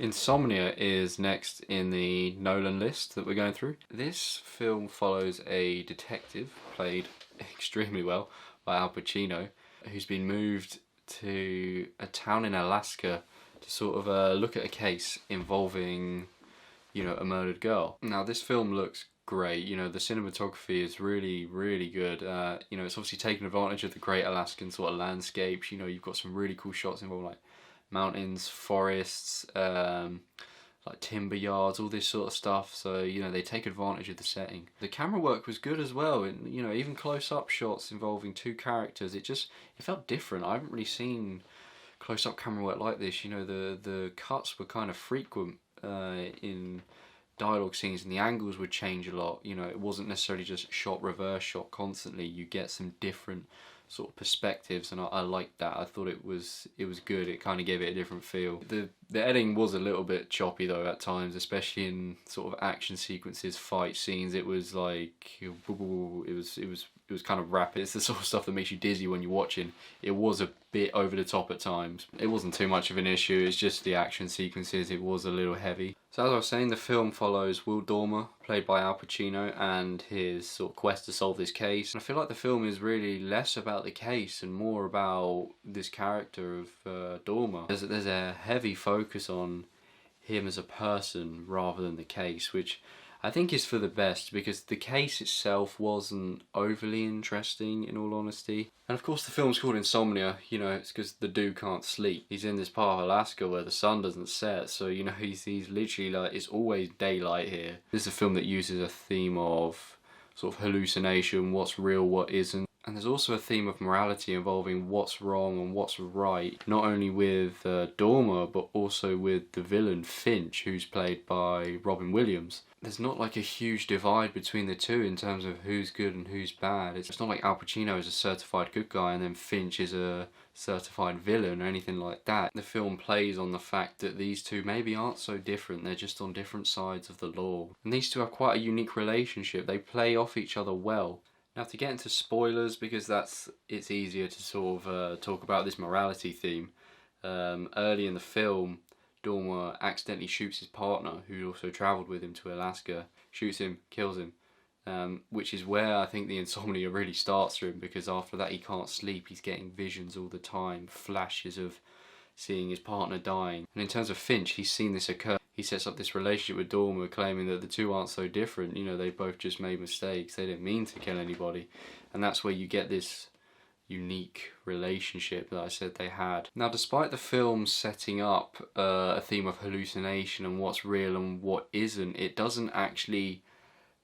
Insomnia is next in the Nolan list that we're going through. This film follows a detective, played extremely well by Al Pacino, who's been moved to a town in Alaska to sort of look at a case involving, a murdered girl. Now this film looks great, the cinematography is really, really good. It's obviously taken advantage of the great Alaskan sort of landscapes. You've got some really cool shots involving like mountains, forests, like timber yards, all this sort of stuff. So they take advantage of the setting. The camera work was good as well, and even close-up shots involving two characters. It felt different. I haven't really seen close-up camera work like this. The cuts were kind of frequent in dialogue scenes, and the angles would change a lot. It wasn't necessarily just shot, reverse shot constantly. You get some different sort of perspectives, and I liked that. I thought it was good. It kind of gave it a different feel. The editing was a little bit choppy though at times, especially in sort of action sequences, fight scenes. It was like it was kind of rapid. It's the sort of stuff that makes you dizzy when you're watching. It was a bit over the top at times. It wasn't too much of an issue. It's just the action sequences. It was a little heavy. So as I was saying, the film follows Will Dormer, played by Al Pacino, and his sort of quest to solve this case. And I feel like the film is really less about the case and more about this character of Dormer. There's a heavy focus on him as a person rather than the case, which I think is for the best, because the case itself wasn't overly interesting, in all honesty. And of course the film's called Insomnia, it's because the dude can't sleep. He's in this part of Alaska where the sun doesn't set, so he's literally like, it's always daylight here. This is a film that uses a theme of sort of hallucination, what's real, what isn't. And there's also a theme of morality involving what's wrong and what's right, not only with Dormer, but also with the villain Finch, who's played by Robin Williams. There's not like a huge divide between the two in terms of who's good and who's bad. It's not like Al Pacino is a certified good guy and then Finch is a certified villain or anything like that. The film plays on the fact that these two maybe aren't so different, they're just on different sides of the law. And these two have quite a unique relationship. They play off each other well. Now, to get into spoilers, because it's easier to sort of talk about this morality theme, early in the film, Dormer accidentally shoots his partner, who also travelled with him to Alaska, shoots him, kills him, which is where I think the insomnia really starts for him, because after that he can't sleep, he's getting visions all the time, flashes of seeing his partner dying. And in terms of Finch, he's seen this occur. He sets up this relationship with Dormer, claiming that the two aren't so different, they both just made mistakes, they didn't mean to kill anybody. And that's where you get this unique relationship that I said they had. Now, despite the film setting up a theme of hallucination and what's real and what isn't, it doesn't actually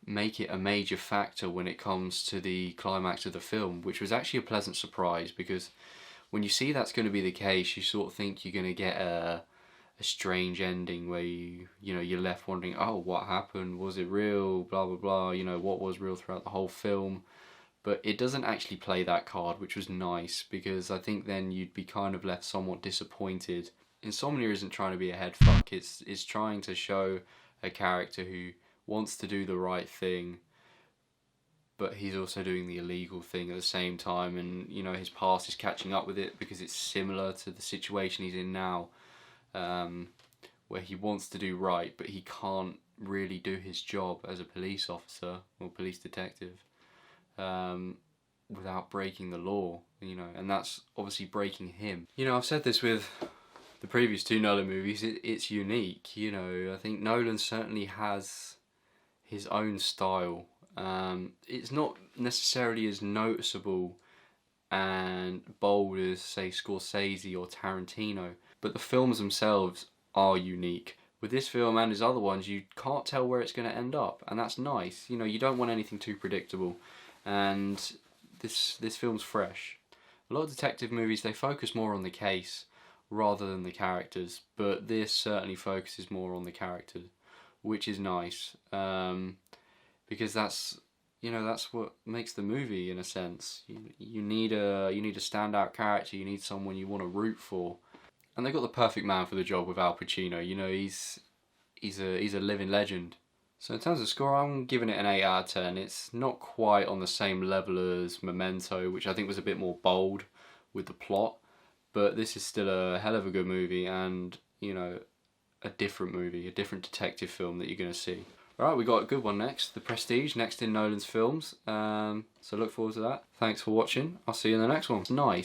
make it a major factor when it comes to the climax of the film, which was actually a pleasant surprise, because when you see that's going to be the case, you sort of think you're going to get a strange ending where you're left wondering, oh, what happened? Was it real? Blah blah blah. What was real throughout the whole film? But it doesn't actually play that card, which was nice, because I think then you'd be kind of left somewhat disappointed. Insomnia isn't trying to be a head fuck. It's trying to show a character who wants to do the right thing, but he's also doing the illegal thing at the same time, and his past is catching up with it, because it's similar to the situation he's in now, where he wants to do right, but he can't really do his job as a police officer or police detective without breaking the law, and that's obviously breaking him. I've said this with the previous two Nolan movies, it's unique, I think Nolan certainly has his own style. It's not necessarily as noticeable and bold as, say, Scorsese or Tarantino, but the films themselves are unique. With this film and his other ones, you can't tell where it's going to end up, and that's nice. You don't want anything too predictable, and this film's fresh. A lot of detective movies, they focus more on the case rather than the characters, but this certainly focuses more on the characters, which is nice, because that's what makes the movie, in a sense. You need a standout character. You need someone you want to root for, and they got the perfect man for the job with Al Pacino. He's a living legend. So in terms of score, I'm giving it an 8 out of 10. It's not quite on the same level as Memento, which I think was a bit more bold with the plot, but this is still a hell of a good movie, and a different movie, a different detective film that you're going to see. Alright, we got a good one next, The Prestige, next in Nolan's films. So look forward to that. Thanks for watching. I'll see you in the next one. Nice.